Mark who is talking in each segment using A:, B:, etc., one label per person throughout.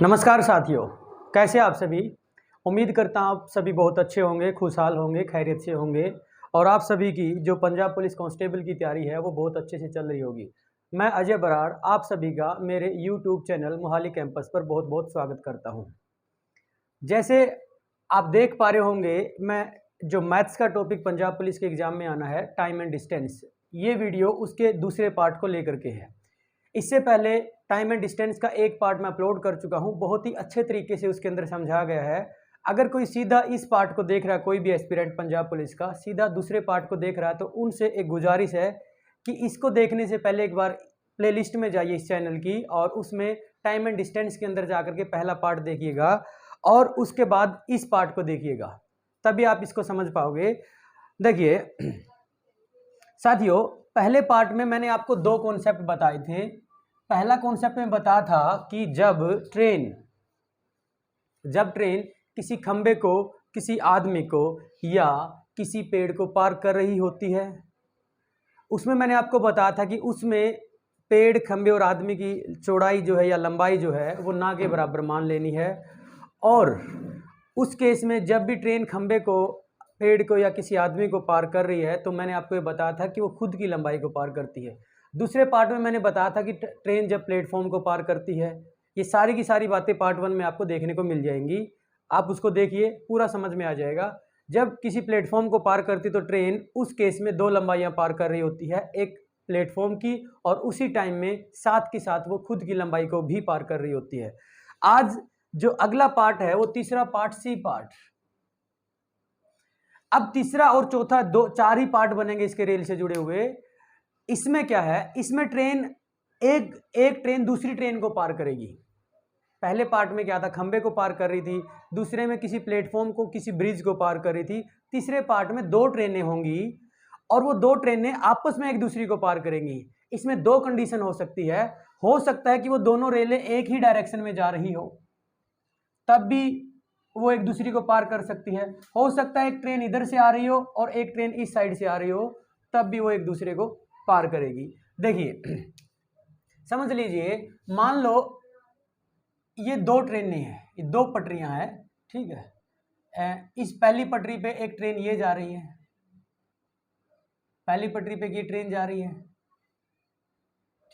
A: नमस्कार साथियों, कैसे आप सभी। उम्मीद करता हूँ आप सभी बहुत अच्छे होंगे, खुशहाल होंगे, खैरियत से होंगे और आप सभी की जो पंजाब पुलिस कांस्टेबल की तैयारी है वो बहुत अच्छे से चल रही होगी। मैं अजय बराड़ आप सभी का मेरे यूट्यूब चैनल मोहाली कैंपस पर बहुत बहुत स्वागत करता हूँ। जैसे आप देख पा रहे होंगे, मैं जो मैथ्स का टॉपिक पंजाब पुलिस के एग्जाम में आना है, टाइम एंड डिस्टेंस, ये वीडियो उसके दूसरे पार्ट को लेकर के है। इससे पहले टाइम एंड डिस्टेंस का एक पार्ट मैं अपलोड कर चुका हूं, बहुत ही अच्छे तरीके से उसके अंदर समझा गया है। अगर कोई सीधा इस पार्ट को देख रहा है, कोई भी एस्पिरेंट पंजाब पुलिस का सीधा दूसरे पार्ट को देख रहा है, तो उनसे एक गुजारिश है कि इसको देखने से पहले एक बार प्लेलिस्ट में जाइए इस चैनल की और उसमें टाइम एंड डिस्टेंस के अंदर जाकर के पहला पार्ट देखिएगा और उसके बाद इस पार्ट को देखिएगा, तभी आप इसको समझ पाओगे। देखिए साथियों, पहले पार्ट में मैंने आपको दो कॉन्सेप्ट बताए थे। पहला कॉन्सेप्ट में बताया था कि जब ट्रेन किसी खंबे को, किसी आदमी को या किसी पेड़ को पार कर रही होती है, उसमें मैंने आपको बताया था कि उसमें पेड़, खंबे और आदमी की चौड़ाई जो है या लंबाई जो है वो ना के बराबर मान लेनी है। और उस केस में जब भी ट्रेन खंबे को, पेड़ को या किसी आदमी को पार कर रही है तो मैंने आपको ये बताया था कि वो खुद की लंबाई को पार करती है। दूसरे पार्ट में मैंने बताया था कि ट्रेन जब प्लेटफॉर्म को पार करती है, ये सारी की सारी बातें पार्ट 1 में आपको देखने को मिल जाएंगी। आप उसको देखिए, पूरा समझ में आ जाएगा। जब किसी प्लेटफॉर्म को पार करती तो ट्रेन उस केस में दो लंबाइयां पार कर रही होती है, एक प्लेटफॉर्म की और उसी टाइम में साथ के साथ वो खुद की लंबाई को भी पार कर रही होती है। आज जो अगला पार्ट है वो तीसरा पार्ट, सी पार्ट। अब तीसरा और चौथा, दो चार ही पार्ट बनेंगे इसके रेल से जुड़े हुए। इसमें क्या है, इसमें ट्रेन एक ट्रेन दूसरी ट्रेन को पार करेगी। पहले पार्ट में क्या था, खंबे को पार कर रही थी, दूसरे में किसी प्लेटफॉर्म को, किसी ब्रिज को पार कर रही थी। तीसरे पार्ट में दो ट्रेनें होंगी और वो दो ट्रेनें आपस में एक दूसरी को पार करेंगी। इसमें दो कंडीशन हो सकती है। हो सकता है कि वो दोनों रेलें एक ही डायरेक्शन में जा रही हो, तब भी वो एक दूसरी को पार कर सकती है। हो सकता है एक ट्रेन इधर से आ रही हो और एक ट्रेन इस साइड से आ रही हो, तब भी वो एक दूसरे को पार करेगी। देखिए समझ लीजिए, मान लो ये दो ट्रेनें हैं, ये दो पटरियां हैं, ठीक है। इस पहली पटरी पे एक ट्रेन ये जा रही है, पहली पटरी पे ये ट्रेन जा रही है,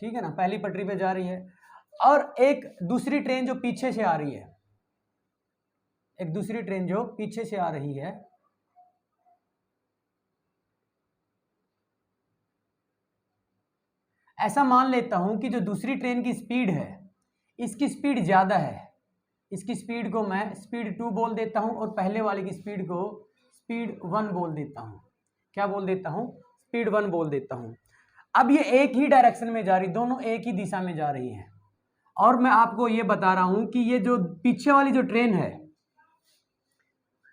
A: ठीक है ना, पहली पटरी पे जा रही है। और एक दूसरी ट्रेन जो पीछे से आ रही है, एक दूसरी ट्रेन जो पीछे से आ रही है, ऐसा मान लेता हूं कि जो दूसरी ट्रेन की स्पीड है, इसकी स्पीड ज्यादा है। इसकी स्पीड को मैं स्पीड 2 बोल देता हूं और पहले वाले की स्पीड को स्पीड 1 बोल देता हूं। क्या बोल देता हूं? स्पीड 1 बोल देता हूं। अब ये एक ही डायरेक्शन में जा रही, दोनों एक ही दिशा में जा रही हैं। और मैं आपको ये बता रहा हूं कि ये जो पीछे वाली जो ट्रेन है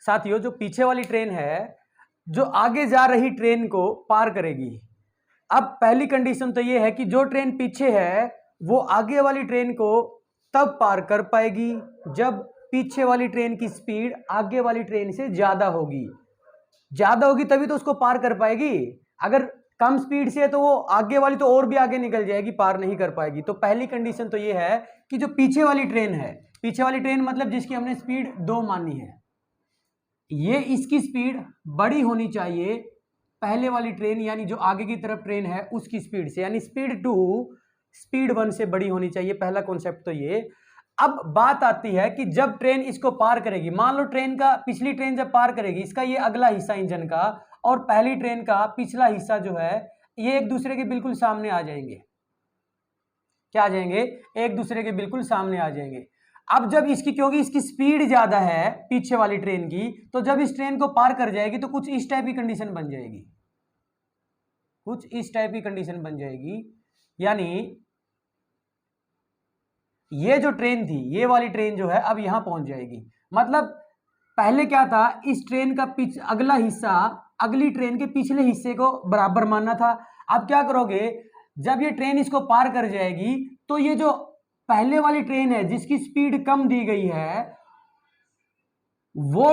A: साथियों, जो पीछे वाली ट्रेन है, जो आगे जा रही ट्रेन को पार करेगी। अब पहली कंडीशन तो ये है कि जो ट्रेन पीछे है वो आगे वाली ट्रेन को तब पार कर पाएगी जब पीछे वाली ट्रेन की स्पीड आगे वाली ट्रेन से ज्यादा होगी। ज्यादा होगी तभी तो उसको पार कर पाएगी। अगर कम स्पीड से है तो वो आगे वाली तो और भी आगे निकल जाएगी, पार नहीं कर पाएगी। तो पहली कंडीशन तो ये है कि जो पीछे वाली ट्रेन है, पीछे वाली ट्रेन मतलब जिसकी हमने स्पीड 2 मानी है, ये इसकी स्पीड बड़ी होनी चाहिए पहले वाली ट्रेन यानी जो आगे की तरफ ट्रेन है उसकी स्पीड से, यानी स्पीड 2 स्पीड 1 से बड़ी होनी चाहिए। पहला कॉन्सेप्ट तो ये। अब बात आती है कि जब ट्रेन इसको पार करेगी, मान लो ट्रेन का पिछली ट्रेन जब पार करेगी, इसका ये अगला हिस्सा इंजन का और पहली ट्रेन का पिछला हिस्सा जो है, ये एक दूसरे के बिल्कुल सामने आ जाएंगे। क्या आ जाएंगे? एक दूसरे के बिल्कुल सामने आ जाएंगे। अब जब इसकी, क्योंकि इसकी स्पीड ज्यादा है पीछे वाली ट्रेन की, तो जब इस ट्रेन को पार कर जाएगी तो कुछ इस टाइप की कंडीशन बन जाएगी, कुछ इस टाइप की कंडीशन बन जाएगी। यानी ये जो ट्रेन थी, ये वाली ट्रेन जो है अब यहां पहुंच जाएगी। मतलब पहले क्या था, इस ट्रेन का अगला हिस्सा अगली ट्रेन के पिछले हिस्से को बराबर मानना था। अब क्या करोगे, जब ये ट्रेन इसको पार कर जाएगी तो ये जो पहले वाली ट्रेन है जिसकी स्पीड कम दी गई है, वो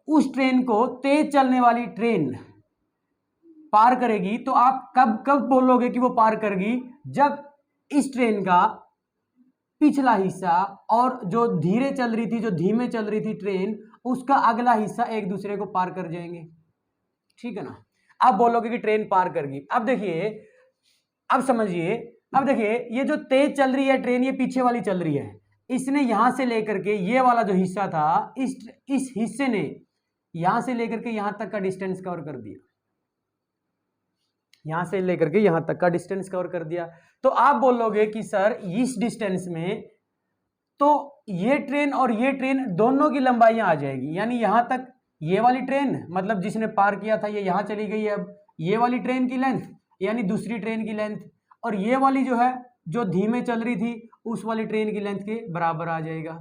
A: उस ट्रेन को तेज चलने वाली ट्रेन पार करेगी। तो आप कब कब बोलोगे कि वो पार करेगी? जब इस ट्रेन का पिछला हिस्सा और जो धीरे चल रही थी, जो धीमे चल रही थी ट्रेन, उसका अगला हिस्सा एक दूसरे को पार कर जाएंगे, ठीक है ना। अब बोलोगे कि ट्रेन पार कर गई। अब देखिए, अब समझिए, अब देखिए ये जो तेज चल रही है ट्रेन, ये पीछे वाली चल रही है, इसने यहां से लेकर के ये वाला जो हिस्सा था, इस हिस्से ने यहां से लेकर के यहां तक का डिस्टेंस कवर कर दिया, यहां से लेकर के यहां तक का डिस्टेंस कवर कर दिया। तो आप बोलोगे कि सर इस डिस्टेंस में तो ये ट्रेन और ये ट्रेन दोनों की लंबाइयां आ जाएगी, यानी यहां तक ये वाली ट्रेन, मतलब जिसने पार किया था ये यहां चली गई है, अब ये वाली ट्रेन की लेंथ यानी दूसरी ट्रेन की लेंथ, और ये वाली जो है जो धीमे चल रही थी उस वाली ट्रेन की लेंथ के बराबर आ जाएगा,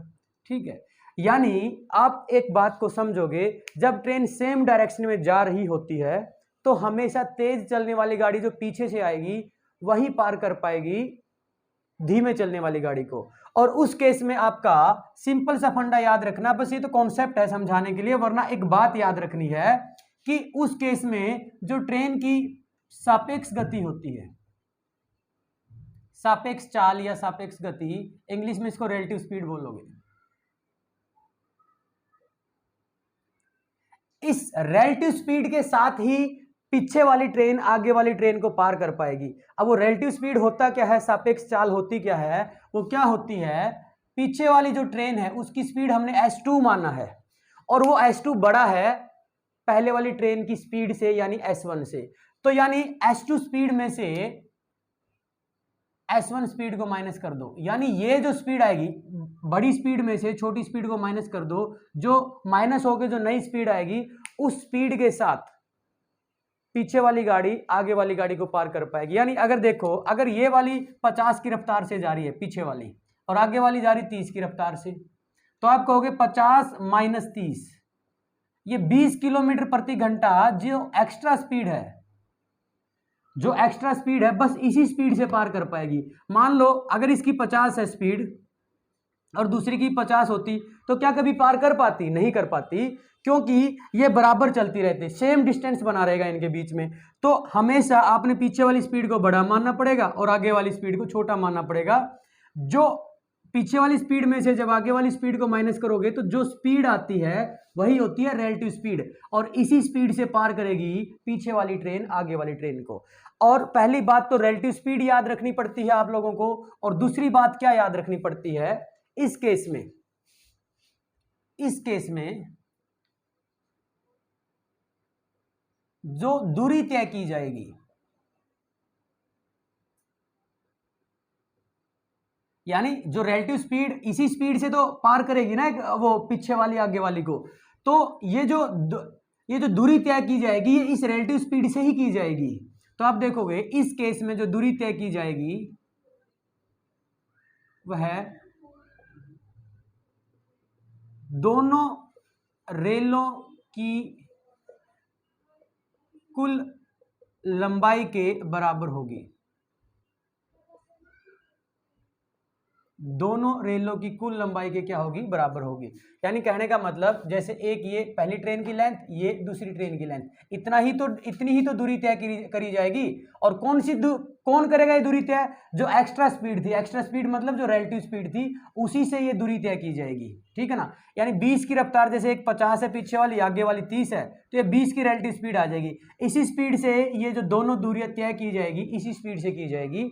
A: ठीक है। यानी आप एक बात को समझोगे, जब ट्रेन सेम डायरेक्शन में जा रही होती है तो हमेशा तेज चलने वाली गाड़ी जो पीछे से आएगी वही पार कर पाएगी धीमे चलने वाली गाड़ी को। और उस केस में आपका सिंपल सा फंडा याद रखना, बस ये तो कॉन्सेप्ट है समझाने के लिए, वरना एक बात याद रखनी है कि उस केस में जो ट्रेन की सापेक्ष गति होती है, सापेक्ष चाल या सापेक्ष गति, इंग्लिश में इसको रिलेटिव स्पीड बोलोगे, इस रिलेटिव स्पीड के साथ ही पीछे वाली ट्रेन आगे वाली ट्रेन को पार कर पाएगी। अब वो रिलेटिव स्पीड होता क्या है, सापेक्ष चाल होती क्या है, वो क्या होती है, पीछे वाली जो ट्रेन है उसकी स्पीड हमने s2 माना है और वो s2 बड़ा है पहले वाली ट्रेन की स्पीड से यानी s1 से, तो यानी s2 स्पीड में से s1 स्पीड को माइनस कर दो, यानी ये जो स्पीड आएगी बड़ी स्पीड में से छोटी स्पीड को माइनस कर दो, जो माइनस होकर जो नई स्पीड आएगी उस स्पीड के साथ पीछे वाली गाड़ी आगे वाली गाड़ी को पार कर पाएगी। यानी अगर देखो, अगर ये वाली 50 की रफ्तार से जा रही है पीछे वाली और आगे वाली जा रही 30 की रफ्तार से, तो आप कहोगे 50 माइनस 30, ये 20 किलोमीटर प्रति घंटा जो एक्स्ट्रा स्पीड है, जो एक्स्ट्रा स्पीड है बस इसी स्पीड से पार कर पाएगी। मान लो अगर इसकी 50 है स्पीड और दूसरी की 50 होती तो क्या कभी पार कर पाती? नहीं कर पाती, क्योंकि ये बराबर चलती रहती, सेम डिस्टेंस बना रहेगा इनके बीच में। तो हमेशा आपने पीछे वाली स्पीड को बड़ा मानना पड़ेगा और आगे वाली स्पीड को छोटा मानना पड़ेगा। जो पीछे वाली स्पीड में से जब आगे वाली स्पीड को माइनस करोगे तो जो स्पीड आती है वही होती है रिलेटिव स्पीड, और इसी स्पीड से पार करेगी पीछे वाली ट्रेन आगे वाली ट्रेन को। और पहली बात तो रिलेटिव स्पीड याद रखनी पड़ती है आप लोगों को, और दूसरी बात क्या याद रखनी पड़ती है, इस केस में जो दूरी तय की जाएगी, यानी जो रिलेटिव स्पीड इसी स्पीड से तो पार करेगी ना वो पीछे वाली आगे वाली को, तो ये जो दूरी तय की जाएगी ये इस रिलेटिव स्पीड से ही की जाएगी। तो आप देखोगे इस केस में जो दूरी तय की जाएगी वह दोनों रेलों की कुल लंबाई के बराबर होगी, दोनों रेलों की कुल लंबाई के क्या होगी? बराबर होगी। यानी कहने का मतलब जैसे एक ये पहली ट्रेन की लेंथ, ये दूसरी ट्रेन की लेंथ, इतनी ही तो दूरी तय करी जाएगी। और कौन करेगा ये दूरी तय? जो एक्स्ट्रा स्पीड थी, एक्स्ट्रा स्पीड मतलब जो रिलेटिव स्पीड थी, उसी से ये दूरी तय की जाएगी, ठीक है ना। यानी 20 की रफ्तार, जैसे एक 50 है पीछे वाली, आगे वाली 30 है, तो ये 20 की रिलेटिव स्पीड आ जाएगी। इसी स्पीड से ये जो दोनों दूरियां तय की जाएगी इसी स्पीड से की जाएगी।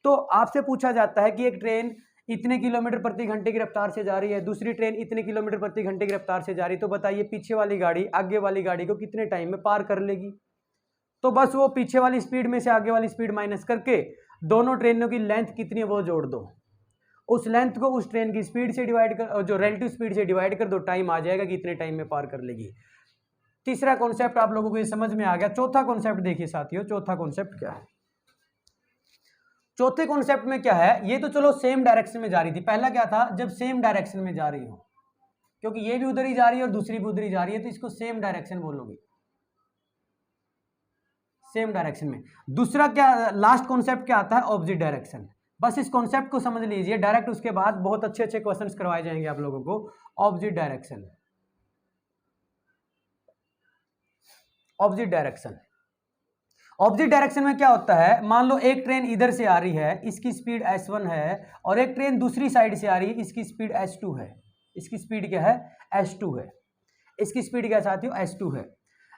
A: तो आपसे पूछा जाता है कि एक ट्रेन इतने किलोमीटर प्रति घंटे की रफ्तार से जा रही है, दूसरी ट्रेन इतने किलोमीटर प्रति घंटे की रफ्तार से जा रही है, तो बताइए पीछे वाली गाड़ी आगे वाली गाड़ी को कितने टाइम में पार कर लेगी? तो बस वो पीछे वाली स्पीड में से आगे वाली स्पीड माइनस करके दोनों ट्रेनों की लेंथ कितनी है वो जोड़ दो, उस लेंथ को उस ट्रेन की स्पीड से डिवाइड कर, जो रिलेटिव स्पीड से डिवाइड कर दो, टाइम आ जाएगा कि इतने टाइम में पार कर लेगी। तीसरा कॉन्सेप्ट आप लोगों को ये समझ में आ गया। चौथा कॉन्सेप्ट देखिए साथियों, चौथा कॉन्सेप्ट क्या है? चौथे कॉन्सेप्ट में क्या है, ये तो चलो सेम डायरेक्शन में जा रही थी, पहला क्या था, जब सेम डायरेक्शन में जा रही हो, क्योंकि ये भी उधर ही जा रही है और दूसरी भी उधर ही जा रही है, तो इसको सेम डायरेक्शन बोलोगे, सेम डायरेक्शन में। दूसरा क्या, लास्ट कॉन्सेप्ट क्या आता है? Opposite direction. बस इस कॉन्सेप्ट को समझ लीजिए डायरेक्ट, उसके बाद बहुत अच्छे अच्छे क्वेश्चंस करवाए जाएंगे आप लोगों को। Opposite direction, opposite direction, opposite direction में क्या होता है, मान लो एक ट्रेन इधर से आ रही है, इसकी स्पीड s1 है, और एक ट्रेन दूसरी साइड से आ रही है, इसकी स्पीड s2 है। इसकी स्पीड क्या है, s2 है। इसकी स्पीड क्या साथियों, s2 है।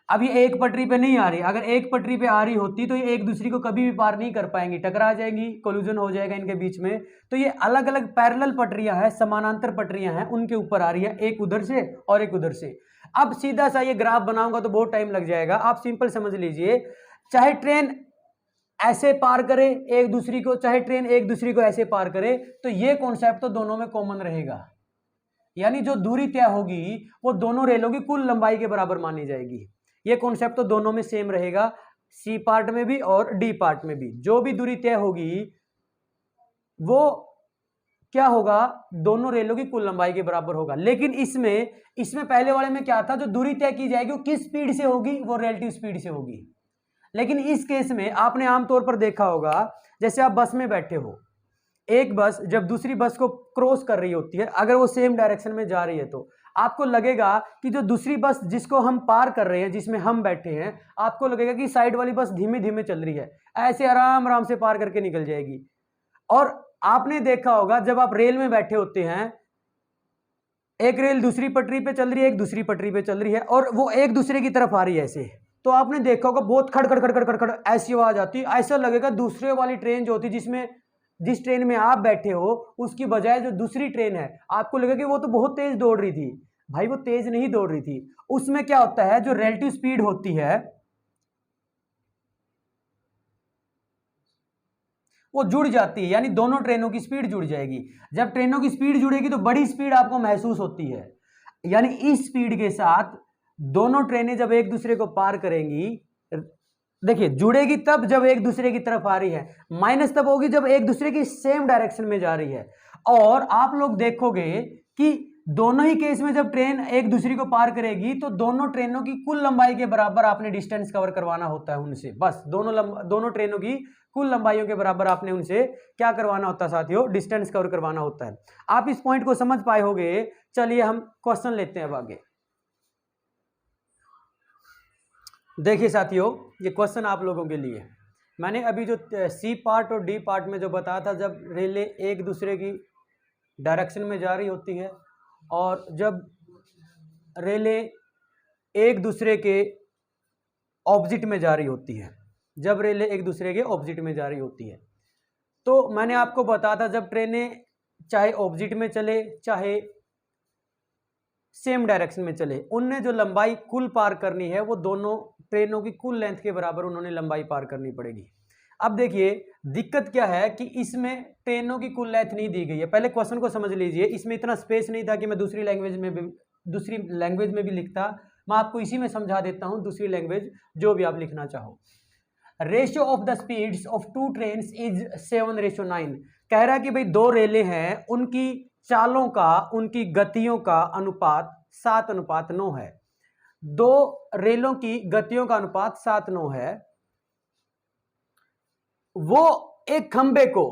A: अब ये एक पटरी पे नहीं आ रही, अगर एक पटरी पे आ रही होती तो ये एक दूसरी को कभी भी पार नहीं कर पाएंगी, टकरा जाएंगी, कोलिजन हो जाएगा इनके बीच में। तो ये अलग अलग पैरेलल पटरियां हैं, समानांतर पटरियां हैं, उनके ऊपर आ रही है, एक उधर से और एक उधर से। अब सीधा सा ये ग्राफ बनाऊंगा तो बहुत टाइम लग जाएगा, आप सिंपल समझ लीजिए, चाहे ट्रेन ऐसे पार करे एक दूसरी को, चाहे ट्रेन एक दूसरी को ऐसे पार करे, तो ये कॉन्सेप्ट तो दोनों में कॉमन रहेगा। यानी जो दूरी तय होगी वो दोनों रेलों की कुल लंबाई के बराबर मानी जाएगी। ये कॉन्सेप्ट तो दोनों में सेम रहेगा, सी पार्ट में भी और डी पार्ट में भी। जो भी दूरी तय होगी वो क्या होगा, दोनों रेलों की कुल लंबाई के बराबर होगा। लेकिन इसमें पहले वाले में क्या था, जो दूरी तय की जाएगी वो किस स्पीड से होगी, वो रिलेटिव स्पीड से होगी। लेकिन इस केस में आपने आमतौर पर देखा होगा, जैसे आप बस में बैठे हो, एक बस जब दूसरी बस को क्रॉस कर रही होती है, अगर वो सेम डायरेक्शन में जा रही है, तो आपको लगेगा कि जो दूसरी बस जिसको हम पार कर रहे हैं, जिसमें हम बैठे हैं, आपको लगेगा कि साइड वाली बस धीमे धीमे चल रही है, ऐसे आराम आराम से पार करके निकल जाएगी। और आपने देखा होगा जब आप रेल में बैठे होते हैं, एक रेल दूसरी पटरी पे चल रही है, एक दूसरी पटरी पे चल रही है, और वो एक दूसरे की तरफ आ रही है ऐसे, तो आपने देखा होगा बहुत खड़ खड़ खड़ खड़ खड़ ऐसी आवाज आती है। ऐसा लगेगा दूसरे वाली ट्रेन जो होती, जिस ट्रेन में आप बैठे हो, उसकी बजाय जो दूसरी ट्रेन है, आपको लगेगा कि वो तो बहुत तेज दौड़ रही थी। भाई वो तेज नहीं दौड़ रही थी, उसमें क्या होता है, जो रिलेटिव स्पीड होती है वो जुड़ जाती है, यानी दोनों ट्रेनों की स्पीड जुड़ जाएगी। जब ट्रेनों की स्पीड जुड़ेगी तो बड़ी स्पीड आपको महसूस होती है, यानी इस स्पीड के साथ दोनों ट्रेनें जब एक दूसरे को पार करेंगी, देखिए जुड़ेगी तब जब एक दूसरे की तरफ आ रही है, माइनस तब होगी जब एक दूसरे की सेम डायरेक्शन में जा रही है। और आप लोग देखोगे कि दोनों ही केस में जब ट्रेन एक दूसरे को पार करेगी तो दोनों ट्रेनों की कुल लंबाई के बराबर आपने डिस्टेंस कवर करवाना होता है उनसे, बस दोनों ट्रेनों की कुल लंबाइयों के बराबर आपने उनसे क्या करवाना होता है साथियों, डिस्टेंस कवर करवाना होता है। आप इस पॉइंट को समझ पाए होंगे। चलिए हम क्वेश्चन लेते हैं अब आगे। देखिए साथियों, ये क्वेश्चन आप लोगों के लिए, मैंने अभी जो सी पार्ट और डी पार्ट में जो बताया था, जब रेलें एक दूसरे की डायरेक्शन में जा रही होती है और जब रेलें एक दूसरे के ऑपोजिट में जा रही होती है, जब रेलें एक दूसरे के ऑपोजिट में जा रही होती है, तो मैंने आपको बताया था जब ट्रेनें चाहे ऑपोजिट में चले चाहे सेम डायरेक्शन में चले, उनने जो लंबाई कुल पार करनी है वो दोनों ट्रेनों की कुल लेंथ के बराबर उन्होंने लंबाई पार करनी पड़ेगी। अब देखिए दिक्कत क्या है कि इसमें ट्रेनों की कुल लेंथ नहीं दी गई है। पहले क्वेश्चन को समझ लीजिए, इसमें इतना स्पेस नहीं था कि मैं दूसरी लैंग्वेज में भी लिखता। मैं आपको इसी में समझा देता हूं, दूसरी लैंग्वेज जो भी आप लिखना चाहो। Ratio of the speeds of two train is 7:9। कह रहा है कि भाई दो रेलें हैं, उनकी चालों का, उनकी गतियों का अनुपात 7:9 है। दो रेलों की गतियों का अनुपात 7:9 है। वो एक खंबे को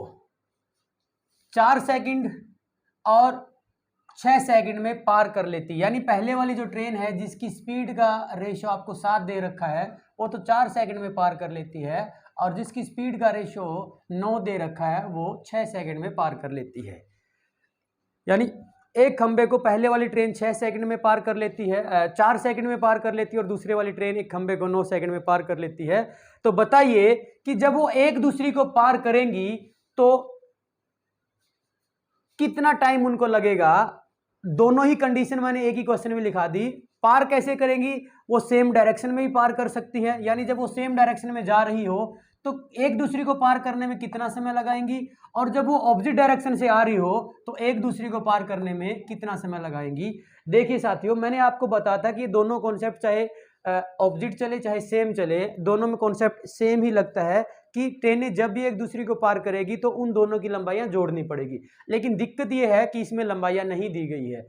A: 4 सेकंड और 6 सेकंड में पार कर लेती, यानी पहले वाली जो ट्रेन है जिसकी स्पीड का रेशियो आपको 7 दे रखा है, वो तो 4 सेकंड में पार कर लेती है, और जिसकी स्पीड का रेशियो 9 दे रखा है वो 6 सेकंड में पार कर लेती है। यानी एक खंबे को पहले वाली ट्रेन 6 सेकंड में पार कर लेती है, 4 सेकंड में पार कर लेती है, और दूसरे वाली ट्रेन एक खंबे को 9 सेकंड में पार कर लेती है। तो बताइए कि जब वो एक दूसरी को पार करेंगी तो कितना टाइम उनको लगेगा। दोनों ही कंडीशन मैंने एक ही क्वेश्चन में लिखा दी। पार कैसे करेंगी, वो सेम डायरेक्शन में ही पार कर सकती है, यानी जब वो सेम डायरेक्शन में जा रही हो तो एक दूसरे को पार करने में कितना समय लगाएंगी, और जब वो ऑपोजिट डायरेक्शन से आ रही हो तो एक दूसरे को पार करने में कितना समय लगाएंगी। देखिए साथियों, मैंने आपको बताया था कि ये दोनों कॉन्सेप्ट चाहे ऑपोजिट चले चाहे सेम चले, दोनों में कॉन्सेप्ट सेम ही लगता है कि ट्रेनें जब भी एक दूसरे को पार करेगी तो उन दोनों की लंबाइयां जोड़नी पड़ेगी। लेकिन दिक्कत यह है कि इसमें लंबाइयां नहीं दी गई है,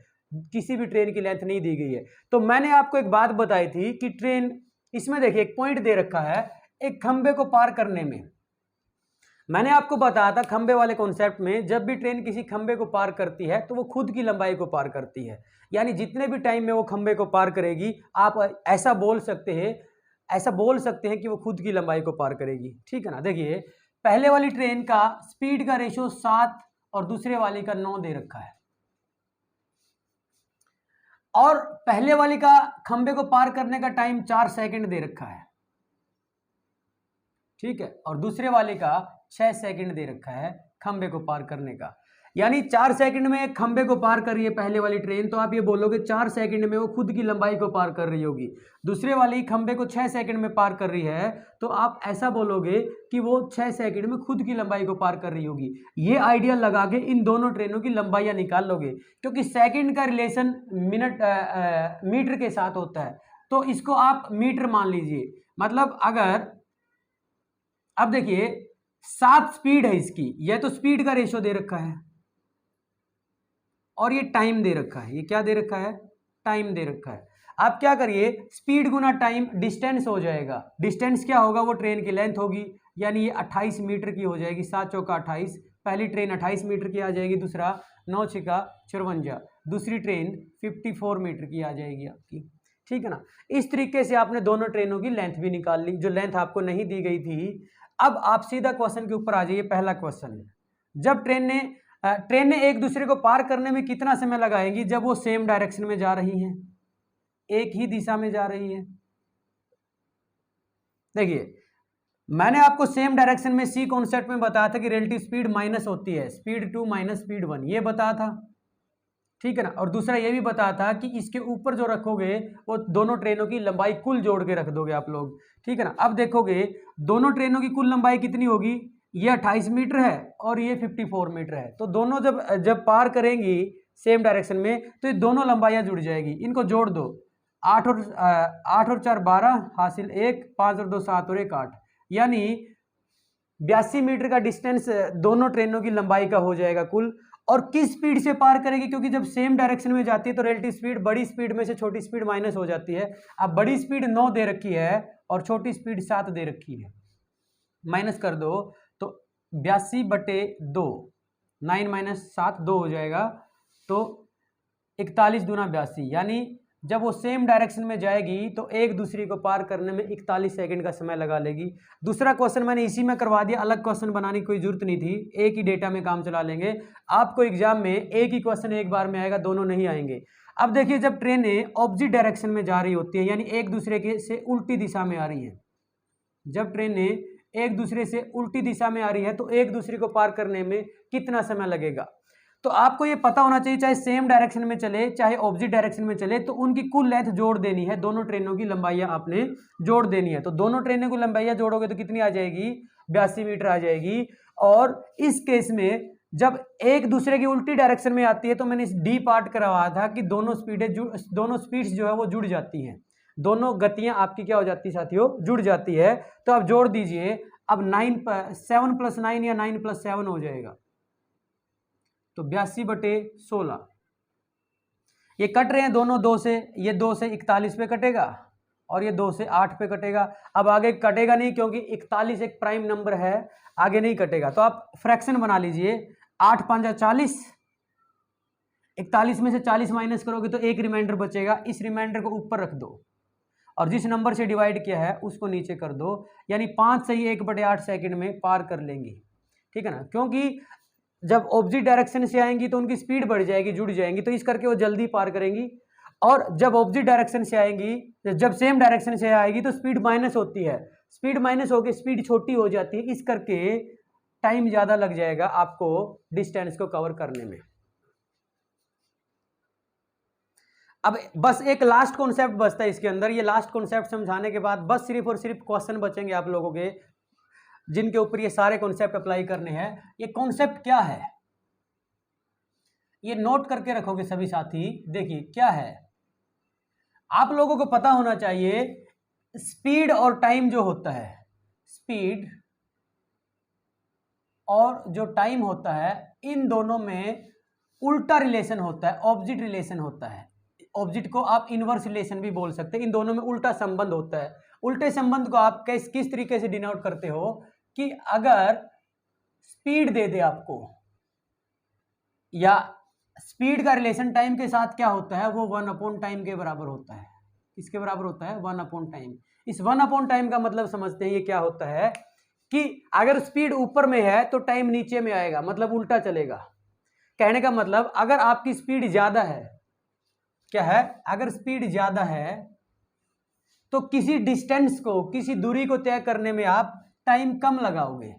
A: किसी भी ट्रेन की लेंथ नहीं दी गई है। तो मैंने आपको एक बात बताई थी कि ट्रेन, इसमें देखिए एक पॉइंट दे रखा है, एक खंबे को पार करने में मैंने आपको बताया था खंबे वाले कॉन्सेप्ट में, जब भी ट्रेन किसी खंबे को पार करती है तो वो खुद की लंबाई को पार करती है, यानी जितने भी टाइम में वो खंबे को पार करेगी, आप ऐसा बोल सकते हैं ऐसा बोल सकते हैं कि वो खुद की लंबाई को पार करेगी। ठीक है ना। देखिए पहले वाली ट्रेन का स्पीड का रेशियो 7 और दूसरे वाली का 9 दे रखा है, और पहले वाली का खंबे को पार करने का टाइम 4 सेकंड दे रखा है। ठीक है, और दूसरे वाले का 6 सेकंड दे रखा है खंबे को पार करने का। यानी 4 सेकंड में खंबे को पार कर रही है पहले वाली ट्रेन, तो आप ये बोलोगे 4 सेकंड में वो खुद की लंबाई को पार कर रही होगी। दूसरे वाली खंबे को 6 सेकंड में पार कर रही है, तो आप ऐसा बोलोगे कि वो 6 सेकंड में खुद की लंबाई को पार कर रही होगी। ये आइडिया लगा के इन दोनों ट्रेनों की लंबाइयां निकाल लोगे, क्योंकि सेकंड का रिलेशन मीटर के साथ होता है, तो इसको आप मीटर मान लीजिए। मतलब अगर अब देखिए 7 स्पीड है इसकी, यह तो स्पीड का रेशियो दे रखा है, और ये टाइम दे रखा है। ये क्या दे रखा है? टाइम दे रखा है। आप क्या करिए, स्पीड गुना टाइम डिस्टेंस हो जाएगा। डिस्टेंस क्या होगा? वो ट्रेन की लेंथ होगी, यानी ये 28 मीटर की हो जाएगी। 7 चौका 28, पहली ट्रेन 28 मीटर की आ जाएगी, दूसरा 9 छिका 54, दूसरी ट्रेन 54 मीटर की आ जाएगी आपकी। ठीक है ना। इस तरीके से आपने दोनों ट्रेनों की लेंथ भी निकाल ली, जो लेंथ आपको नहीं दी गई थी। अब आप सीधा क्वेश्चन के ऊपर आ जाइए। पहला क्वेश्चन, जब ट्रेन ने एक दूसरे को पार करने में कितना समय लगाएंगी जब वो सेम डायरेक्शन में जा रही हैं, एक ही दिशा में जा रही है। देखिए मैंने आपको सेम डायरेक्शन में सी कॉन्सेप्ट में बताया था कि रिलेटिव स्पीड माइनस होती है, स्पीड 2 माइनस स्पीड 1, ये बताया था। ठीक है ना। और दूसरा ये भी बताया था कि इसके ऊपर जो रखोगे वो दोनों ट्रेनों की लंबाई कुल जोड़ के रख दोगे आप लोग। ठीक है ना। अब देखोगे दोनों ट्रेनों की कुल लंबाई कितनी होगी? ये 28 मीटर है और ये 54 मीटर है। तो दोनों जब पार करेंगी सेम डायरेक्शन में, तो ये दोनों लंबाइयां जुड़ जाएगी। इनको जोड़ दो, 8 और 4 12 हासिल 1, 5 और 2 7 और 1 8, यानी 82 मीटर का डिस्टेंस दोनों ट्रेनों की लंबाई का हो जाएगा कुल। और किस स्पीड से पार करेगी? क्योंकि जब सेम डायरेक्शन में जाती है तो रिलेटिव स्पीड बड़ी स्पीड में से छोटी स्पीड माइनस हो जाती है। अब बड़ी स्पीड 9 दे रखी है और छोटी स्पीड 7 दे रखी है, माइनस कर दो तो 82/2, 9 माइनस 7 2 हो जाएगा, तो 41 दूना 82, यानी जब वो सेम डायरेक्शन में जाएगी तो एक दूसरे को पार करने में 41 सेकंड का समय लगा लेगी। दूसरा क्वेश्चन मैंने इसी में करवा दिया, अलग क्वेश्चन बनाने की कोई जरूरत नहीं थी, एक ही डेटा में काम चला लेंगे। आपको एग्जाम में एक ही क्वेश्चन एक बार में आएगा, दोनों नहीं आएंगे। अब देखिए जब ट्रेनें ऑपोजिट डायरेक्शन में जा रही होती है, यानी एक दूसरे के से उल्टी दिशा में आ रही है, जब ट्रेनें एक दूसरे से उल्टी दिशा में आ रही है तो एक दूसरे को पार करने में कितना समय लगेगा? तो आपको ये पता होना चाहिए, चाहे सेम डायरेक्शन में चले चाहे ऑपोजिट डायरेक्शन में चले, तो उनकी कुल लेंथ जोड़ देनी है। दोनों ट्रेनों की लंबाइयां आपने जोड़ देनी है। तो दोनों ट्रेनों की लंबाइयां जोड़ोगे तो कितनी आ जाएगी? 82 मीटर आ जाएगी। और इस केस में जब एक दूसरे की उल्टी डायरेक्शन में आती है तो मैंने इस डी पार्ट करवाया था कि दोनों स्पीड्स जो है वो जुड़ जाती हैं, दोनों गतियां आपकी क्या हो जाती है साथियों? जुड़ जाती है। तो आप जोड़ दीजिए, अब 7 + 9 या 9 + 7 हो जाएगा, तो 82/16। ये कट रहे हैं दोनों 2 से, ये 2 से 41 पे कटेगा और ये 2 से 8 पे कटेगा। अब आगे कटेगा नहीं क्योंकि 41 एक प्राइम नंबर है, आगे नहीं कटेगा। तो आप फ्रैक्शन बना लीजिए, 8 × 5 = 40, 41 में से 40 माइनस करोगे तो एक रिमाइंडर बचेगा। इस रिमाइंडर को ऊपर रख दो और जिस नंबर से डिवाइड किया है उसको नीचे कर दो, यानी 5 से ही 1/8 सेकंड में पार कर लेंगी। ठीक है ना। क्योंकि जब ऑपोजिट डायरेक्शन से आएंगी तो उनकी स्पीड बढ़ जाएगी, जुड़ जाएंगी, तो इस करके वो जल्दी पार करेंगी। और जब ऑपोजिट डायरेक्शन से आएंगी, जब सेम डायरेक्शन से आएगी तो स्पीड माइनस होती है, स्पीड माइनस होकर स्पीड छोटी हो जाती है, इस करके टाइम ज्यादा लग जाएगा आपको डिस्टेंस को कवर करने में। अब बस एक लास्ट कॉन्सेप्ट बचता है इसके अंदर। ये लास्ट कॉन्सेप्ट समझाने के बाद बस सिर्फ और सिर्फ क्वेश्चन बचेंगे आप लोगों के, जिनके ऊपर ये सारे कॉन्सेप्ट अप्लाई करने हैं। ये कॉन्सेप्ट क्या है ये नोट करके रखोगे सभी साथी। देखिए क्या है, आप लोगों को पता होना चाहिए स्पीड और टाइम जो होता है, स्पीड और जो टाइम होता है, इन दोनों में उल्टा रिलेशन होता है, ऑपोजिट रिलेशन होता है। ऑपोजिट को आप इनवर्स रिलेशन भी बोल सकते हैं। इन दोनों में उल्टा संबंध होता है। उल्टे संबंध को आप किस तरीके से डिनोट करते हो कि अगर स्पीड दे दे आपको, या स्पीड का रिलेशन टाइम के साथ क्या होता है, वो 1/टाइम के बराबर होता है। किसके बराबर होता है? 1/टाइम। इस 1/टाइम का मतलब समझते हैं ये क्या होता है कि अगर स्पीड ऊपर में है तो टाइम नीचे में आएगा, मतलब उल्टा चलेगा। कहने का मतलब अगर आपकी स्पीड ज्यादा है, क्या है, अगर स्पीड ज्यादा है तो किसी डिस्टेंस को, किसी दूरी को तय करने में आप टाइम कम लगाओगे,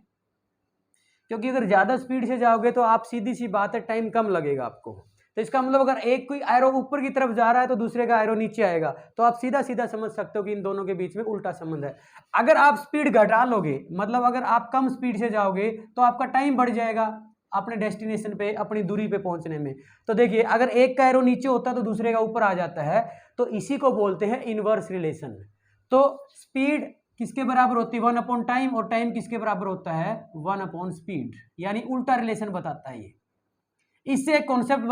A: क्योंकि अगर ज्यादा स्पीड से जाओगे तो आप सीधी सी बात है टाइम कम लगेगा आपको। तो इसका मतलब अगर एक कोई एरो ऊपर की तरफ जा रहा है तो दूसरे का एरो नीचे आएगा, तो आप सीधा सीधा समझ सकते हो कि इन दोनों के बीच में उल्टा संबंध है। अगर आप स्पीड घटा लोगे, मतलब अगर आप कम स्पीड से जाओगे तो आपका टाइम बढ़ जाएगा अपने डेस्टिनेशन पे, अपनी दूरी पे पहुंचने में। तो देखिए अगर एक का एरो नीचे होता तो दूसरे का ऊपर आ जाता है, तो इसी को बोलते हैं इनवर्स रिलेशन। तो स्पीड किसके बराबर होती है 1/टाइम, और टाइम किसके बराबर होता है 1/स्पीड, यानी उल्टा रिलेशन बताता है ये। इससे एक कॉन्सेप्ट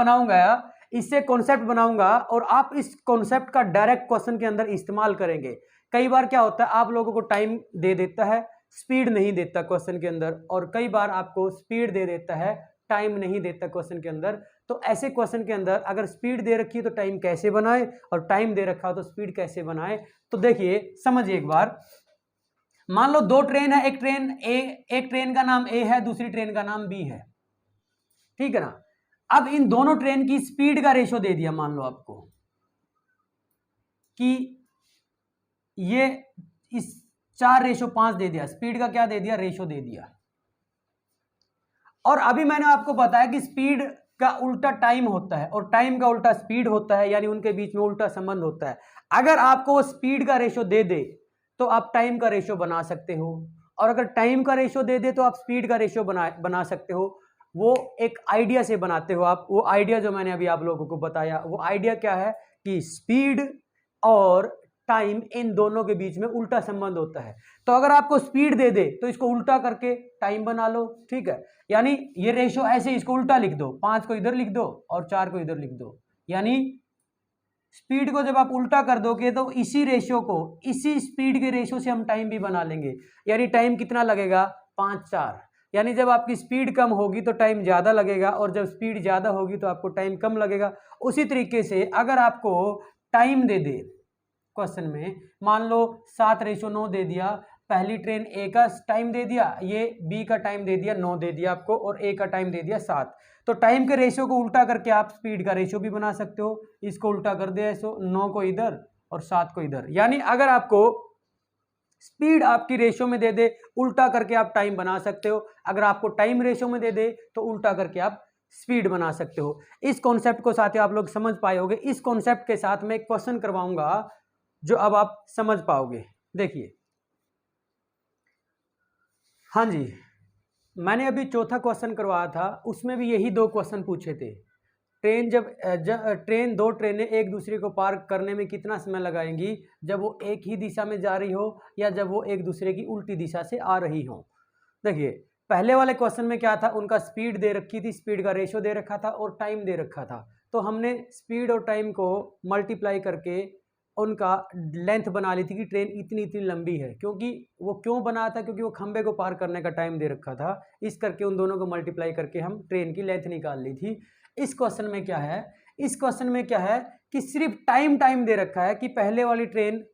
A: बनाऊंगा और आप इस कॉन्सेप्ट का डायरेक्ट क्वेश्चन के अंदर इस्तेमाल करेंगे। कई बार क्या होता है आप लोगों को टाइम दे देता है, स्पीड नहीं देता क्वेश्चन के अंदर, और कई बार आपको स्पीड दे देता है, टाइम नहीं देता क्वेश्चन के अंदर। तो ऐसे क्वेश्चन के अंदर अगर स्पीड दे रखी है तो टाइम कैसे बनाए, और टाइम दे रखा हो तो स्पीड कैसे बनाए। तो देखिए समझिए एक बार, मान लो दो ट्रेन है, एक ट्रेन का नाम ए है, दूसरी ट्रेन का नाम बी है, ठीक है ना। अब इन दोनों ट्रेन की स्पीड का रेशो दे दिया, मान लो आपको कि ये इस 4:5 दे दिया, स्पीड का क्या दे दिया, रेशो दे दिया। और अभी मैंने आपको बताया कि स्पीड का उल्टा टाइम होता है और टाइम का उल्टा स्पीड होता है, यानी उनके बीच में उल्टा संबंध होता है। अगर आपको वो स्पीड का रेशो दे दे तो आप टाइम का रेशो बना सकते हो, और अगर टाइम का रेशो दे दे तो आप स्पीड का रेशो बना सकते हो। वो एक आइडिया से बनाते हो आप। वो आइडिया जो मैंने अभी आप लोगों को बताया, वो आइडिया क्या है कि स्पीड और टाइम इन दोनों के बीच में उल्टा संबंध होता है। तो अगर आपको स्पीड दे दे तो इसको उल्टा करके टाइम बना लो, ठीक है। यानी ये रेशो ऐसे, इसको उल्टा लिख दो, 5 को इधर लिख दो और 4 को इधर लिख दो। यानी स्पीड को जब आप उल्टा कर दोगे तो इसी रेशियो को, इसी स्पीड के रेशियो से हम टाइम भी बना लेंगे। यानी टाइम कितना लगेगा 5-4। यानी जब आपकी स्पीड कम होगी तो टाइम ज़्यादा लगेगा, और जब स्पीड ज़्यादा होगी तो आपको टाइम कम लगेगा। उसी तरीके से अगर आपको टाइम दे दे क्वेश्चन में, मान लो 7:9 दे दिया, पहली ट्रेन ए का टाइम दे दिया, ये बी का टाइम दे दिया 9 दे दिया आपको, और ए का टाइम दे दिया 7। तो टाइम के रेशियो को उल्टा करके आप स्पीड का रेशियो भी बना सकते हो। इसको उल्टा कर दिया, ऐसो 9 को इधर और 7 को इधर। यानी अगर आपको स्पीड आपकी रेशियो में दे दे, उल्टा करके आप टाइम बना सकते हो। अगर आपको टाइम रेशियो में दे दे तो उल्टा करके आप स्पीड बना सकते हो। इस कॉन्सेप्ट को साथियों आप लोग समझ पाए होंगे। इस कॉन्सेप्ट के साथ मैं एक क्वेश्चन करवाऊंगा जो अब आप समझ पाओगे। देखिए, हाँ जी, मैंने अभी चौथा क्वेश्चन करवाया था, उसमें भी यही 2 क्वेश्चन पूछे थे। ट्रेन 2 ट्रेनें एक दूसरे को पार करने में कितना समय लगाएंगी, जब वो एक ही दिशा में जा रही हो या जब वो एक दूसरे की उल्टी दिशा से आ रही हो। देखिए, पहले वाले क्वेश्चन में क्या था, उनका स्पीड दे रखी थी, स्पीड का रेशियो दे रखा था और टाइम दे रखा था। तो हमने स्पीड और टाइम को मल्टीप्लाई करके उनका लेंथ बना ली थी कि ट्रेन इतनी इतनी लंबी है। क्योंकि वो क्यों बना था, क्योंकि वो खंबे को पार करने का टाइम दे रखा था। इस करके उन दोनों को मल्टीप्लाई करके हम ट्रेन की लेंथ निकाल ली थी। इस क्वेश्चन में क्या है, इस क्वेश्चन में क्या है कि सिर्फ टाइम दे रखा है कि पहले वाली ट्रेन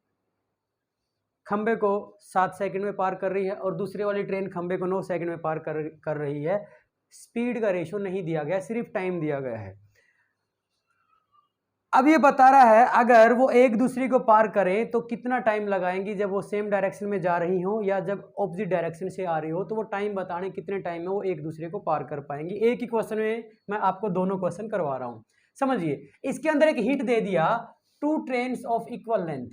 A: खंबे को 7 सेकंड में पार कर रही है और दूसरे वाली ट्रेन खंबे को 9 सेकंड में पार कर रही है। स्पीड का रेशियो नहीं दिया गया, सिर्फ टाइम दिया गया है। अब ये बता रहा है अगर वो एक दूसरे को पार करें तो कितना टाइम लगाएंगी, जब वो सेम डायरेक्शन में जा रही हो या जब ऑपोजिट डायरेक्शन से आ रही हो। तो वो टाइम बताने कितने टाइम में वो एक दूसरे को पार कर पाएंगी। एक ही क्वेश्चन में मैं आपको दोनों क्वेश्चन करवा रहा हूँ। समझिए, इसके अंदर एक हिंट दे दिया, 2 ट्रेन्स ऑफ इक्वल लेंथ।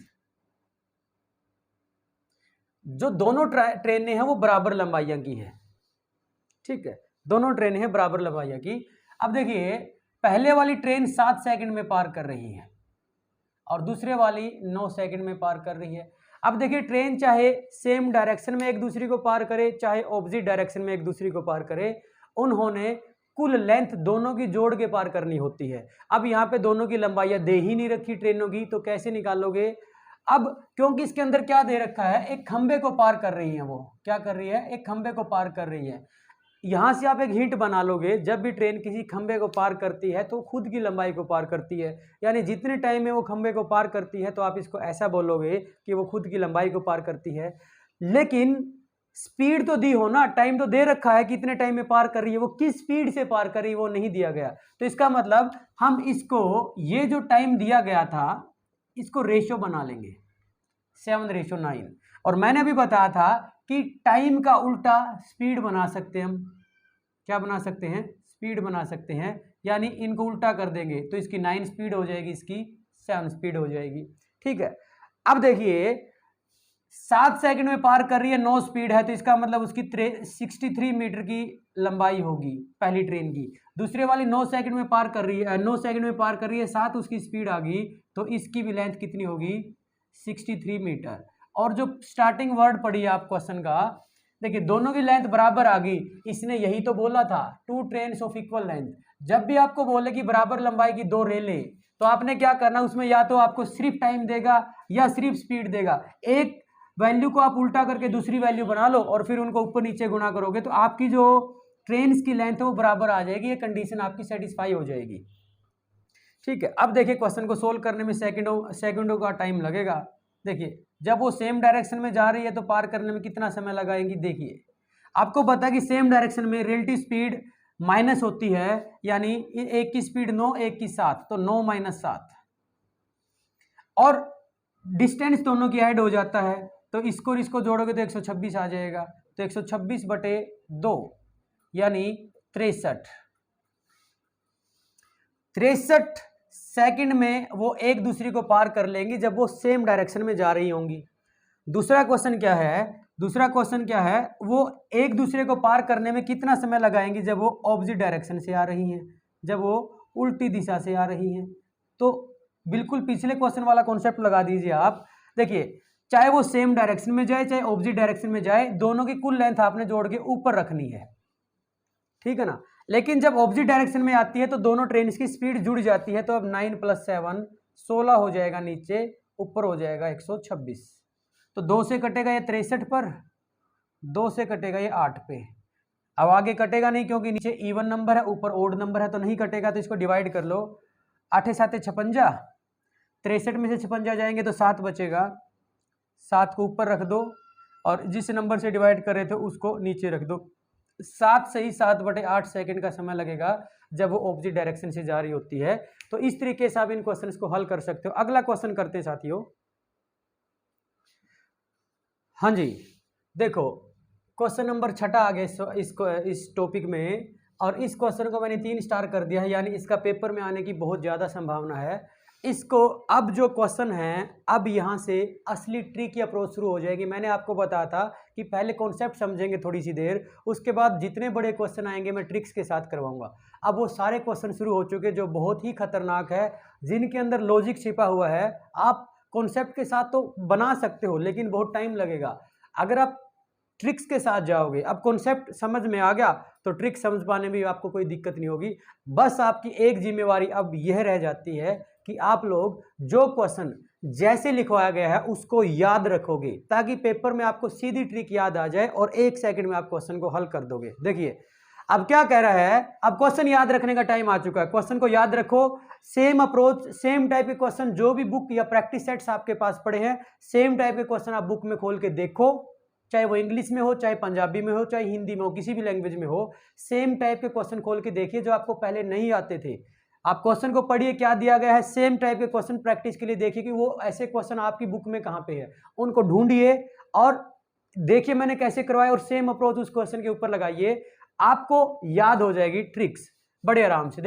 A: जो दोनों ट्रेनें हैं वो बराबर लंबाइयां की है, ठीक है, दोनों ट्रेनें हैं बराबर लंबाइयां की। अब देखिए, पहले वाली ट्रेन 7 सेकंड में पार कर रही है और दूसरे वाली 9 सेकंड में पार कर रही है। अब देखिए, ट्रेन चाहे सेम डायरेक्शन में एक दूसरे को पार करे, चाहे ऑपोजिट डायरेक्शन में एक दूसरे को पार करे, उन्होंने कुल लेंथ दोनों की जोड़ के पार करनी होती है। अब यहाँ पे दोनों की लंबाइयां दे ही नहीं रखी ट्रेनों की, तो कैसे निकालोगे। अब क्योंकि इसके अंदर क्या दे रखा है, एक खंबे को पार कर रही है, वो क्या कर रही है, एक खंबे को पार कर रही है। यहाँ से आप एक हिंट बना लोगे, जब भी ट्रेन किसी खंबे को पार करती है तो खुद की लंबाई को पार करती है, यानी जितने टाइम में वो खंबे को पार करती है तो आप इसको ऐसा बोलोगे कि वो खुद की लंबाई को पार करती है। लेकिन स्पीड तो दी हो ना, टाइम तो दे रखा है कि इतने टाइम में पार कर रही है, वो किस स्पीड से पार कर रही है वो नहीं दिया गया। तो इसका मतलब हम इसको, ये जो टाइम दिया गया था इसको रेशो बना लेंगे 7:9। और मैंने अभी बताया था कि टाइम का उल्टा स्पीड बना सकते हैं हम। क्या बना सकते हैं? स्पीड बना सकते हैं, यानी इनको उल्टा कर देंगे तो इसकी 9 स्पीड हो जाएगी, इसकी 7 स्पीड हो जाएगी। ठीक है, अब देखिए 7 सेकंड में पार कर रही है, 9 स्पीड है, तो इसका मतलब उसकी 63 मीटर की लंबाई होगी पहली ट्रेन की। दूसरे वाली 9 सेकंड में पार कर रही है, 9 सेकंड में पार कर रही है, 7 उसकी स्पीड आ गई, तो इसकी भी लेंथ कितनी होगी? 63 मीटर। और जो स्टार्टिंग वर्ड पड़ी है आप क्वेश्चन का, देखिए दोनों की लेंथ बराबर आ गई। इसने यही तो बोला था, 2 ट्रेन्स ऑफ इक्वल लेंथ। जब भी आपको बोले कि बराबर लंबाई की 2 रेलें, तो आपने क्या करना, उसमें या तो आपको सिर्फ टाइम देगा या सिर्फ स्पीड देगा। एक वैल्यू को आप उल्टा करके दूसरी वैल्यू बना लो और फिर उनको ऊपर नीचे गुणा करोगे तो आपकी जो ट्रेन की लेंथ है वो बराबर आ जाएगी। ये कंडीशन आपकी सेटिस्फाई हो जाएगी। ठीक है, अब देखिए क्वेश्चन को सोल्व करने में सेकंडों का टाइम लगेगा। देखिए जब वो सेम डायरेक्शन में जा रही है तो पार करने में कितना समय लगाएंगी। देखिए आपको पता है कि सेम डायरेक्शन में रिलेटिव स्पीड माइनस होती है, यानी एक की स्पीड 9, एक की 7, तो 9 - 7, और डिस्टेंस दोनों की ऐड हो जाता है, तो इसको जोड़ोगे तो 126 आ जाएगा। तो 126/2 यानी 63 सेकंड में वो एक दूसरे को पार कर लेंगी जब वो सेम डायरेक्शन में जा रही होंगी। दूसरा क्वेश्चन क्या है, वो एक दूसरे को पार करने में कितना समय लगाएंगी जब वो ऑपोजिट डायरेक्शन से आ रही हैं, जब वो उल्टी दिशा से आ रही हैं। तो बिल्कुल पिछले क्वेश्चन वाला कॉन्सेप्ट लगा दीजिए आप। देखिए चाहे वो सेम डायरेक्शन में जाए चाहे ऑपोजिट डायरेक्शन में जाए, दोनों की कुल लेंथ आपने जोड़ के ऊपर रखनी है, ठीक है ना। लेकिन जब ऑपोजिट डायरेक्शन में आती है तो दोनों ट्रेन की स्पीड जुड़ जाती है, तो अब 9 + 7 16 हो जाएगा, नीचे ऊपर हो जाएगा 126। तो 2 से कटेगा ये 63 पर, 2 से कटेगा ये 8 पे। अब आगे कटेगा नहीं क्योंकि नीचे इवन नंबर है, ऊपर ओड नंबर है, तो नहीं कटेगा। तो इसको डिवाइड कर लो, 8 × 7 = 56, 63 में से 56 जाएंगे तो 7 बचेगा, 7 को ऊपर रख दो और जिस नंबर से डिवाइड कर रहे थे उसको नीचे रख दो। 7 से ही 7/8 सेकंड का समय लगेगा जब वो ऑपोजिट डायरेक्शन से जा रही होती है। तो इस तरीके से आप इन क्वेश्चंस को हल कर सकते हो। अगला क्वेश्चन करते हैं साथियों। हाँ जी, देखो क्वेश्चन नंबर 6 आ गया इस टॉपिक में, और इस क्वेश्चन को मैंने 3 स्टार कर दिया है, यानी इसका पेपर में आने की बहुत ज़्यादा संभावना है। इसको अब जो क्वेश्चन है, अब यहाँ से असली ट्रिक की अप्रोच शुरू हो जाएगी। मैंने आपको बताया था कि पहले कॉन्सेप्ट समझेंगे थोड़ी सी देर, उसके बाद जितने बड़े क्वेश्चन आएंगे मैं ट्रिक्स के साथ करवाऊंगा। अब वो सारे क्वेश्चन शुरू हो चुके जो बहुत ही खतरनाक है, जिनके अंदर लॉजिक छिपा हुआ है। आप कॉन्सेप्ट के साथ तो बना सकते हो लेकिन बहुत टाइम लगेगा। अगर आप ट्रिक्स के साथ जाओगे, अब कॉन्सेप्ट समझ में आ गया तो ट्रिक समझ पाने में आपको कोई दिक्कत नहीं होगी। बस आपकी एक जिम्मेवारी अब यह रह जाती है कि आप लोग जो क्वेश्चन जैसे लिखवाया गया है उसको याद रखोगे, ताकि पेपर में आपको सीधी ट्रिक याद आ जाए और 1 सेकंड में आप क्वेश्चन को हल कर दोगे। देखिए अब क्या कह रहा है, अब क्वेश्चन याद रखने का टाइम आ चुका है। क्वेश्चन को याद रखो, सेम अप्रोच, सेम टाइप के क्वेश्चन, जो भी बुक या प्रैक्टिस सेट्स आपके पास पड़े हैं, सेम टाइप के क्वेश्चन आप बुक में खोल के देखो, चाहे वो इंग्लिश में हो, चाहे पंजाबी में हो, चाहे हिंदी में हो, किसी भी लैंग्वेज में हो। सेम टाइप के क्वेश्चन खोल के देखिए जो आपको पहले नहीं आते थे। आप क्वेश्चन को पढ़िए क्या दिया गया है, सेम टाइप के क्वेश्चन प्रैक्टिस के लिए देखिए कि वो ऐसे क्वेश्चन आपकी बुक में कहाँ पे है, उनको ढूंढिए और देखिए मैंने कैसे करवाया, और सेम अप्रोच उस क्वेश्चन के ऊपर लगाइए, आपको याद हो जाएगी ट्रिक्स बड़े आराम से।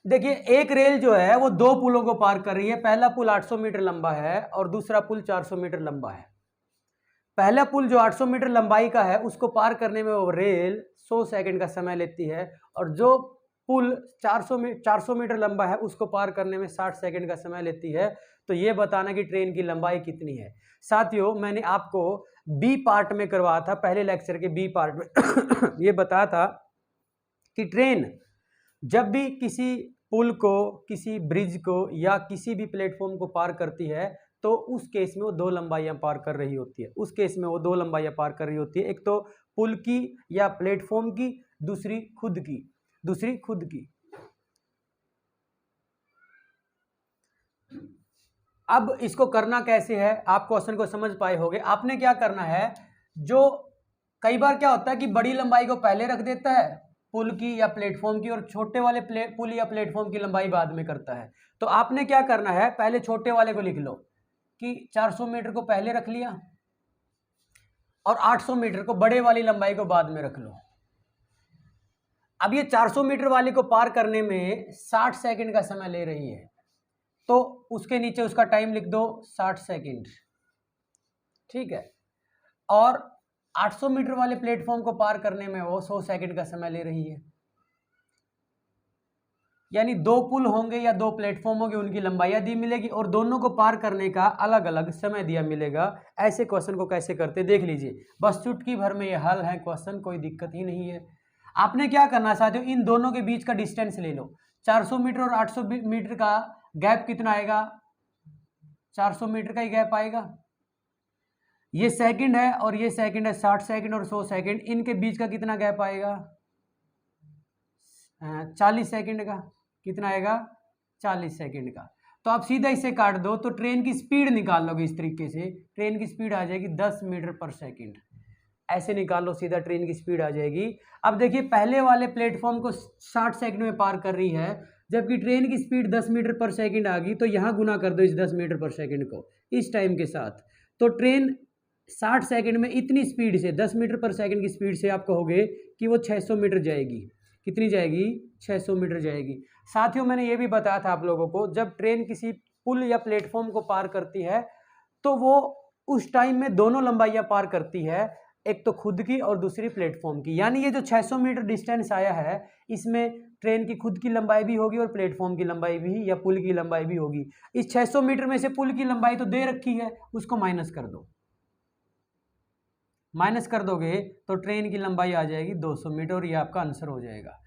A: देखिए एक रेल जो है वो 2 पुलों को पार कर रही है। पहला पुल 800 मीटर लंबा है और दूसरा पुल 400 मीटर लंबा है। पहला पुल जो 800 मीटर लंबाई का है उसको पार करने में वो रेल 100 सेकंड का समय लेती है, और जो पुल 400 मीटर लंबा है उसको पार करने में 60 सेकंड का समय लेती है। तो ये बताना कि ट्रेन की लंबाई कितनी है। साथियों मैंने आपको बी पार्ट में करवाया था, पहले लेक्चर के बी पार्ट में ये बताया था कि ट्रेन जब भी किसी पुल को, किसी ब्रिज को या किसी भी प्लेटफॉर्म को पार करती है तो उस केस में वो 2 लंबाइयां पार कर रही होती है। उस केस में वो 2 लंबाइयां पार कर रही होती है। एक तो पुल की या प्लेटफॉर्म की, दूसरी खुद की। अब इसको करना कैसे है, आप क्वेश्चन को समझ पाए होंगे। आपने क्या करना है, जो कई बार क्या होता है कि बड़ी लंबाई को पहले रख देता है पुल की या प्लेटफॉर्म की, और छोटे वाले पुल या प्लेटफॉर्म की लंबाई बाद में करता है। तो आपने क्या करना है, पहले छोटे वाले को लिख लो कि 400 मीटर को पहले रख लिया और 800 मीटर को, बड़े वाली लंबाई को बाद में रख लो। अब ये 400 मीटर वाले को पार करने में 60 सेकंड का समय ले रही है, तो उसके नीचे उसका टाइम लिख दो 60 सेकंड, ठीक है। और 800 मीटर वाले प्लेटफॉर्म को पार करने में वो 100 सेकंड का समय ले रही है। यानी 2 पुल होंगे या 2 प्लेटफॉर्म होंगे, उनकी लंबाइयां दी मिलेगी और दोनों को पार करने का अलग अलग समय दिया मिलेगा। ऐसे क्वेश्चन को कैसे करते देख लीजिए, बस चुटकी भर में ये हल है क्वेश्चन, कोई दिक्कत ही नहीं है। आपने क्या करना साथियों, इन दोनों के बीच का डिस्टेंस ले लो। 400 मीटर और 800 मीटर का गैप कितना आएगा, 400 मीटर का ही गैप आएगा। ये सेकंड है और ये सेकंड है, 60 सेकंड और 100 सेकंड, इनके बीच का कितना गैप आएगा, 40 सेकंड का। कितना आएगा, 40 सेकंड का। तो आप सीधा इसे काट दो तो ट्रेन की स्पीड निकाल लोगे इस तरीके से, ट्रेन की स्पीड आ जाएगी 10 मीटर पर सेकंड। ऐसे निकाल लो सीधा, ट्रेन की स्पीड आ जाएगी। अब देखिए पहले वाले प्लेटफॉर्म को 60 सेकंड में पार कर रही है, जबकि ट्रेन की स्पीड 10 मीटर पर सेकंड आ गई, तो यहाँ गुना कर दो इस 10 मीटर पर सेकंड को इस टाइम के साथ। तो ट्रेन 60 सेकंड में इतनी स्पीड से, 10 मीटर पर सेकंड की स्पीड से आप कहोगे कि वो 600 मीटर जाएगी। कितनी जाएगी, 600 मीटर जाएगी। साथियों मैंने ये भी बताया था आप लोगों को, जब ट्रेन किसी पुल या प्लेटफॉर्म को पार करती है तो वो उस टाइम में दोनों लंबाइयां पार करती है, एक तो खुद की और दूसरी प्लेटफॉर्म की। यानी ये जो 600 मीटर डिस्टेंस आया है, इसमें ट्रेन की खुद की लंबाई भी होगी और प्लेटफॉर्म की लंबाई भी या पुल की लंबाई भी होगी। इस 600 मीटर में से पुल की लंबाई तो दे रखी है, उसको माइनस कर दो। माइनस कर दोगे तो ट्रेन की लंबाई आ जाएगी 200 मीटर और ये आपका आंसर हो जाएगा।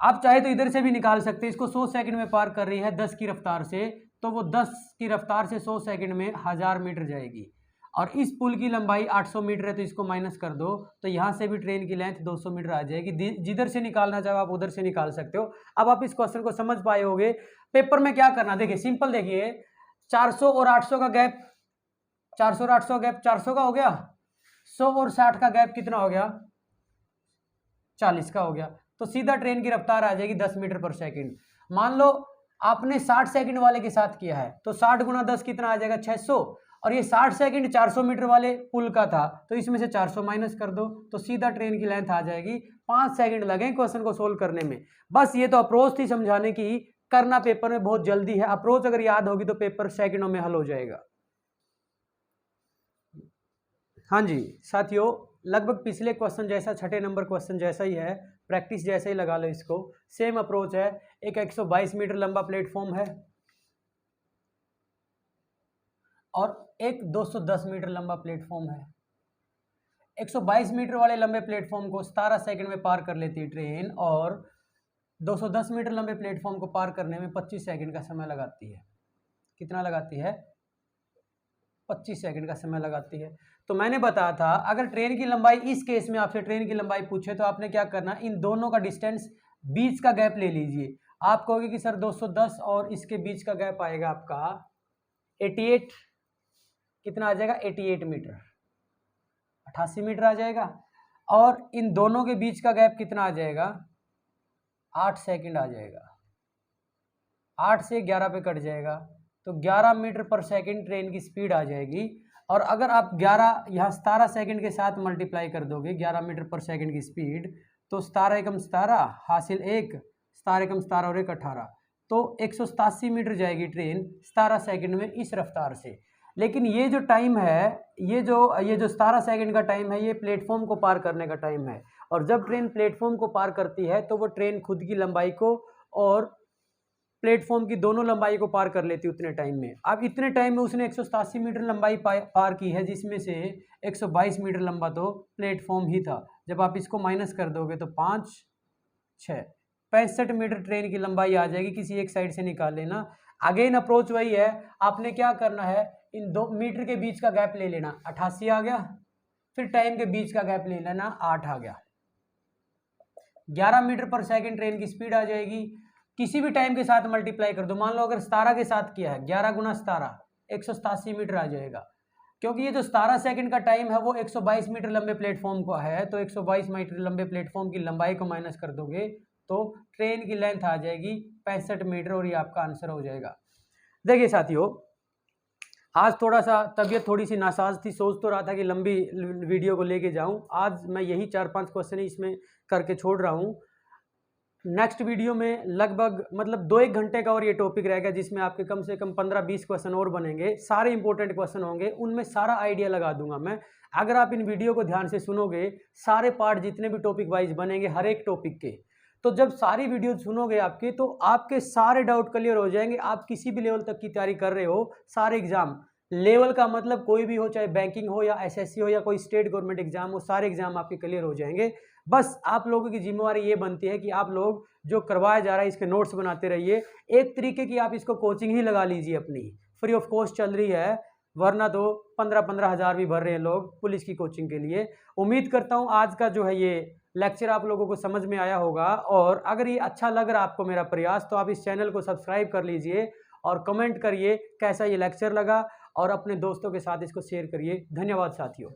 A: आप चाहे तो इधर से भी निकाल सकते हैं, इसको 100 सेकंड में पार कर रही है 10 की रफ्तार से, तो वो 10 की रफ्तार से 100 सेकंड में 1000 मीटर जाएगी। और इस पुल की लंबाई 800 मीटर है, तो इसको माइनस कर दो तो यहाँ से भी ट्रेन की लेंथ 200 मीटर आ जाएगी। जिधर से निकालना चाहो आप उधर से निकाल सकते हो। अब आप इस क्वेश्चन को समझ पाए होगे। पेपर में क्या करना, देखिए सिंपल, देखिए 400 और 800 का गैप, 400 और 800 का गैप 400 का हो गया, 100 और 60 का गैप कितना हो गया, 40 का हो गया। तो सीधा ट्रेन की रफ्तार आ जाएगी 10 मीटर पर सेकंड। मान लो आपने 60 सेकंड वाले के साथ किया है, तो 60 गुना 10 कितना आ जाएगा, 600। और ये 60 सेकंड 400 मीटर वाले पुल का था, तो इसमें से 400 माइनस कर दो तो सीधा ट्रेन की लेंथ आ जाएगी। 5 सेकंड लगे क्वेश्चन को सोल्व करने में। बस ये तो अप्रोच थी समझाने की, करना पेपर में बहुत जल्दी है। अप्रोच अगर याद होगी तो पेपर सेकंडों में हल हो जाएगा। हाँ जी साथियों, लगभग पिछले क्वेश्चन जैसा, छठे नंबर क्वेश्चन जैसा ही है, प्रैक्टिस जैसे ही लगा लो इसको। सेम अप्रोच है। एक 122 मीटर लंबा प्लेटफॉर्म है और एक 210 मीटर लंबा प्लेटफॉर्म है। 122 मीटर वाले लंबे प्लेटफॉर्म को 17 सेकंड में पार कर लेती है ट्रेन, और 210 मीटर लंबे प्लेटफॉर्म को पार करने में 25 सेकंड का समय लगाती है। कितना लगाती है, 25 सेकंड का समय लगाती है। तो मैंने बताया था अगर ट्रेन की लंबाई, इस केस में आपसे ट्रेन की लंबाई पूछे तो आपने क्या करना, इन दोनों का डिस्टेंस, बीच का गैप ले लीजिए। आप कहोगे कि सर 210 और इसके बीच का गैप आएगा आपका 88, कितना आ जाएगा, 88 मीटर, 88 मीटर आ जाएगा। और इन दोनों के बीच का गैप कितना आ जाएगा, 8 सेकंड आ जाएगा। 8 से 11 पे कट जाएगा तो 11 मीटर पर सेकंड ट्रेन की स्पीड आ जाएगी। और अगर आप 11 यहाँ 17 सेकंड के साथ मल्टीप्लाई कर दोगे 11 मीटर पर सेकंड की स्पीड, तो 17 एकम 17 हासिल 1, 17 एकम 17 और 1 18, तो 187 मीटर जाएगी ट्रेन 17 सेकंड में इस रफ्तार से। लेकिन ये जो टाइम है, ये जो 17 सेकंड का टाइम है, ये प्लेटफॉर्म को पार करने का टाइम है। और जब ट्रेन प्लेटफॉर्म को पार करती है तो वो ट्रेन खुद की लंबाई को और प्लेटफॉर्म की दोनों लंबाई को पार कर लेती उतने टाइम में। अब इतने टाइम में उसने 187 मीटर लंबाई पार की है, जिसमें से 122 मीटर लंबा तो प्लेटफॉर्म ही था। जब आप इसको माइनस कर दोगे तो 5 6 65 मीटर ट्रेन की लंबाई आ जाएगी। किसी एक साइड से निकाल लेना। अगेन अप्रोच वही है, आपने क्या करना है, इन 2 मीटर के बीच का गैप ले लेना। 88 आ गया, फिर टाइम के बीच का गैप ले लेना, 8 आ गया। 11 मीटर पर सेकंड ट्रेन की स्पीड आ जाएगी। किसी भी टाइम के साथ मल्टीप्लाई कर दो, मान लो अगर 17 के साथ किया है, 11 गुना 17 187 मीटर आ जाएगा। क्योंकि ये जो 17 सेकंड का टाइम है वो 122 मीटर लंबे प्लेटफॉर्म का है, तो 122 मीटर लंबे प्लेटफॉर्म की लंबाई को माइनस कर दोगे तो ट्रेन की लेंथ आ जाएगी 65 मीटर, और ये आपका आंसर हो जाएगा। देखिए साथियों, आज थोड़ा सा तबीयत थोड़ी सी नासाज थी, सोच तो रहा था कि लंबी वीडियो को लेके जाऊं, आज मैं यही 4-5 क्वेश्चन ही इसमें करके छोड़ रहा हूं। नेक्स्ट वीडियो में लगभग मतलब 2-1 घंटे का और ये टॉपिक रहेगा, जिसमें आपके कम से कम 15-20 क्वेश्चन और बनेंगे, सारे इंपॉर्टेंट क्वेश्चन होंगे, उनमें सारा आइडिया लगा दूंगा मैं। अगर आप इन वीडियो को ध्यान से सुनोगे, सारे पार्ट जितने भी टॉपिक वाइज बनेंगे हर एक टॉपिक के, तो जब सारी वीडियो सुनोगे आपके, तो आपके सारे डाउट क्लियर हो जाएंगे। आप किसी भी लेवल तक की तैयारी कर रहे हो, सारे एग्जाम लेवल का मतलब कोई भी हो, चाहे बैंकिंग हो या एसएससी हो या कोई स्टेट गवर्नमेंट एग्जाम हो, सारे एग्जाम आपके क्लियर हो जाएंगे। बस आप लोगों की जिम्मेवारी ये बनती है कि आप लोग जो करवाया जा रहा है इसके नोट्स बनाते रहिए। एक तरीके की आप इसको कोचिंग ही लगा लीजिए, अपनी फ्री ऑफ कॉस्ट चल रही है, वरना तो 15-15 हज़ार भी भर रहे हैं लोग पुलिस की कोचिंग के लिए। उम्मीद करता हूँ आज का जो है ये लेक्चर आप लोगों को समझ में आया होगा, और अगर ये अच्छा लग रहा आपको मेरा प्रयास, तो आप इस चैनल को सब्सक्राइब कर लीजिए और कमेंट करिए कैसा ये लेक्चर लगा, और अपने दोस्तों के साथ इसको शेयर करिए। धन्यवाद साथियों।